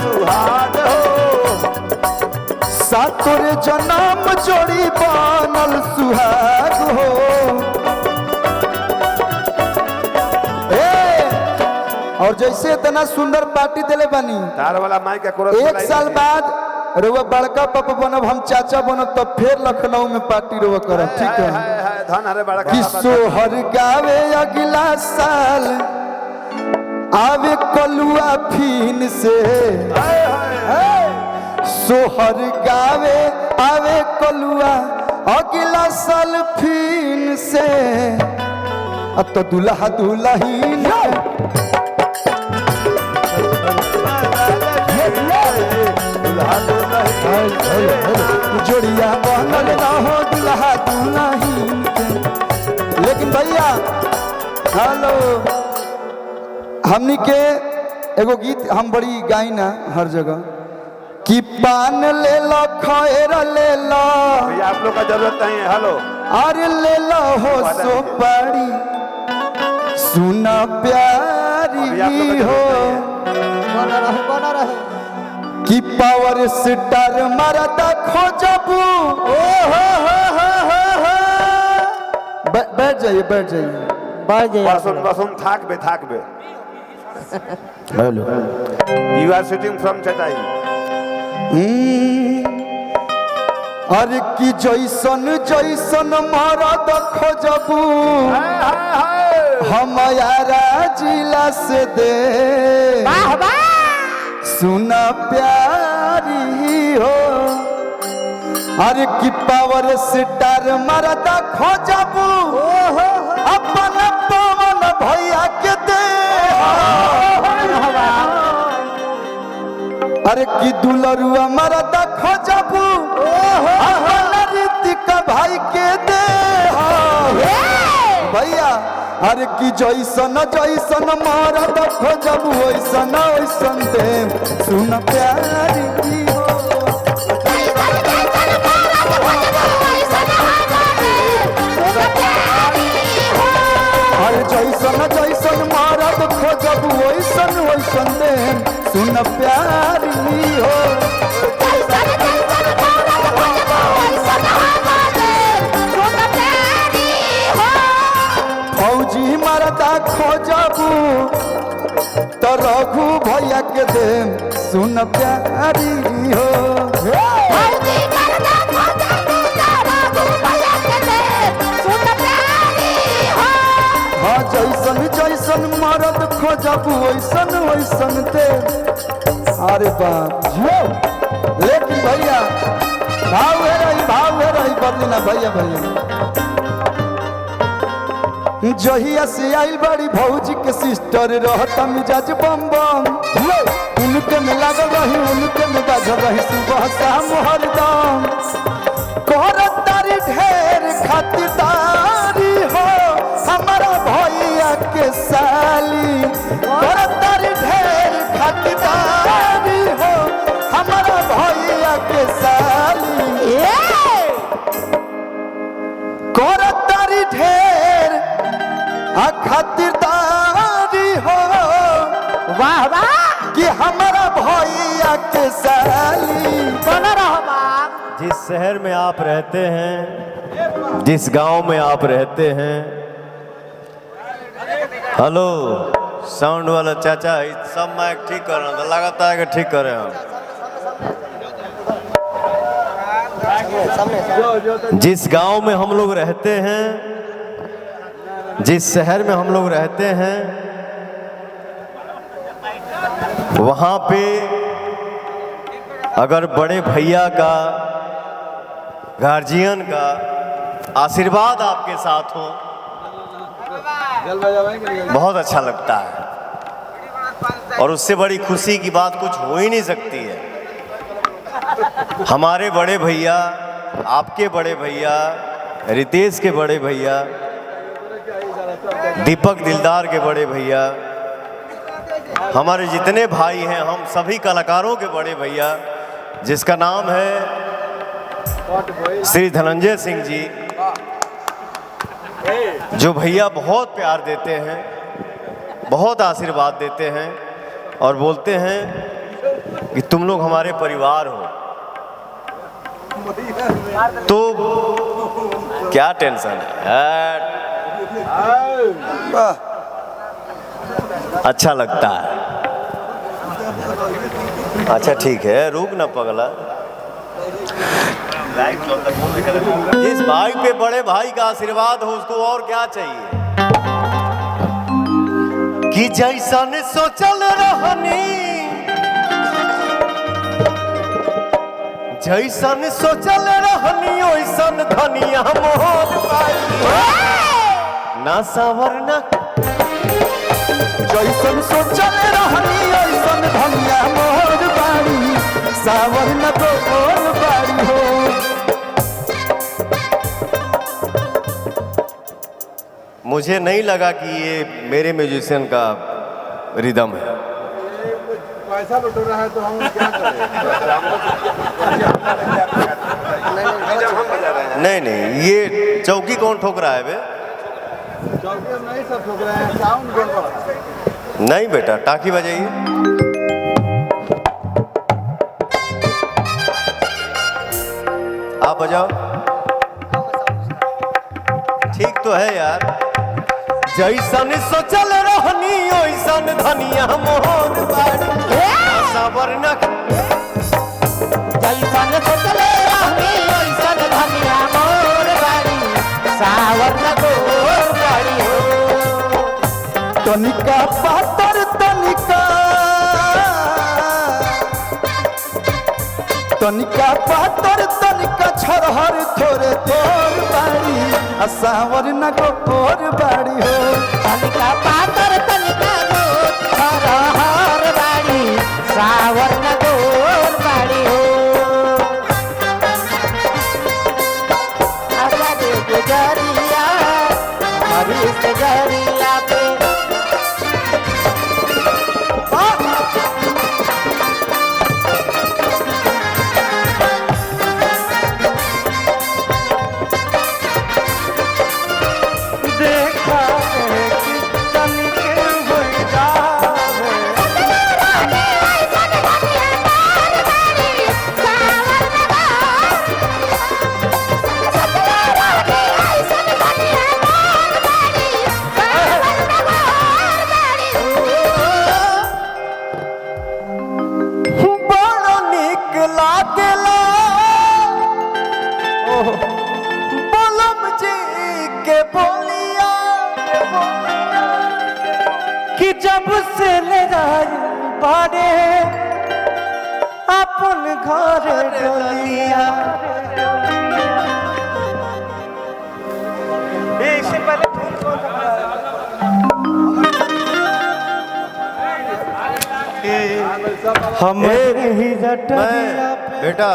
सुहाग हो, सातुर जन्म जोड़ी बनल सुहाग हो। और जैसे इतना सुंदर पार्टी दिले बनी, तार वाला माइक का कोरस 1 साल बाद रुआ बड़का पापा बनब, हम चाचा बनब, तब फिर लखनऊ में पार्टी रुआ करब, ठीक है? धन हरे बड़का कि सोहर गावे अगला साल आवे कलुआ फीन से, सोहर गावे आवे कलुआ अगला साल फीन से। अब तो दुल्हा दुल्हीन जोड़िया बनल रहो दुल्हा दुल्हीन के। लेकिन भैया हेलो, हमनी के एगो गीत हम बड़ी गाई ना हर जगह कि पान ले लो खैर ले लो, आप लोग का जरूरत नहीं है। हेलो अरे ले लो हो सुपारी सुना प्यारी हो, बना रहे कि पावर स्टार मरदा खोजबू। बैठ जाइए बैठ जाइए। बसुन थाक बे hello, you are sitting from चटाई। अरे कि जैसन जैसन मरद खोजबू हम यारा जिला से दे सुना प्यारी हो। अरे कि पावर स्टार मरदा खोजबू अपन पवन भैया के दे। अरे कि दुलरुआ मरदा खोजबू अपन ऋतिक भाई के दे भैया। अरे कि जैसन जैसन मरद खोजबू वैसन वैसन दे सुन प्यारी हो। अरे जैसन जैसन मरद खोजबू वैसन वैसन दे सुन प्यारी हो। फौजी मरदा खोजबू तो रघु भैया के दे सुन प्यारी हो। हाँ जैसन जैसन मरद खोजबू वैसन वैसन दे। अरे बाप लेकिन भैया भाव है रही बदली ना भैया भैया। जहिया से आइल बड़ी भौजी के सिस्टर रहता मिजाज बम बम, उनके में लागल रही उनके में बाझल रही सुबह शाम हरदम। करतारी ढेर खातिरदारी हो हमारा भैया के साली, करतारी ढेर खातिरदारी हो हमारा भैया के साली। करतारी ढेर खातिरदारी हो वाह वाह कि हमारा भैया के साली। जिस शहर में आप रहते हैं, जिस गांव में आप रहते हैं, हेलो साउंड वाला चाचा सब माइक ठीक कर रहा था, लगातार है कि ठीक कर रहे हैं हम। जिस गांव में हम लोग रहते हैं, जिस शहर में हम लोग रहते हैं, वहाँ पे अगर बड़े भैया का गार्जियन का आशीर्वाद आपके साथ हो बहुत अच्छा लगता है और उससे बड़ी खुशी की बात कुछ हो ही नहीं सकती है। हमारे बड़े भैया, आपके बड़े भैया, रितेश के बड़े भैया, दीपक दिलदार के बड़े भैया, हमारे जितने भाई हैं, हम सभी कलाकारों के बड़े भैया, जिसका नाम है श्री धनंजय सिंह जी, जो भैया बहुत प्यार देते हैं, बहुत आशीर्वाद देते हैं और बोलते हैं कि तुम लोग हमारे परिवार हो, तो क्या टेंशन है? वाह, अच्छा लगता है। अच्छा ठीक है, रुक ना पगला। जिस भाई पे बड़े भाई का आशीर्वाद हो उसको और क्या चाहिए। कि जैसन सोचल रहनी, जैसन सोचल रहनी ओइसन धनिया मोहन पाई ना सावर ना। जैसन सोचल रहनी ओइसन धनिया मोर बाड़ी, सावर न तो मोर बाड़ी हो। मुझे नहीं लगा कि ये मेरे म्यूजिशियन का रिदम है। पैसा बटोर रहा है तो हम क्या करें? नहीं नहीं, ये चौकी कौन ठोक रहा है बे? चौकी हम नहीं सब ठोक रहे हैं, साउंड गड़बड़। नहीं बेटा, टाकी बजाइए। आप बजाओ। ठीक तो है यार। जैसन सोचल रहनी ओइसन धनिया मोहन बाड़ी सावर न। जैसन सोचले रहनी ओइसन धनिया मोर बाड़ी, सावर न गोर बाड़ी हो। तनिका पातर तनिका, तनिका पातर तनिका छरहर थोरे तोर बाड़ी, आ सावर न गोर बाड़ी हो। तनिका पातर तनिका गोर हरहर बाड़ी, सावर न गोर बाड़ी हो। आजा दे गुजरिया हमारी से जरिया पे। देखा कि तनिके हो जावे, बड़ा नीक लागेला बलम जी के बोलिया, कि जब से ले बारे अपन घर डोलिया। इससे पहले हमें ही मैं बेटा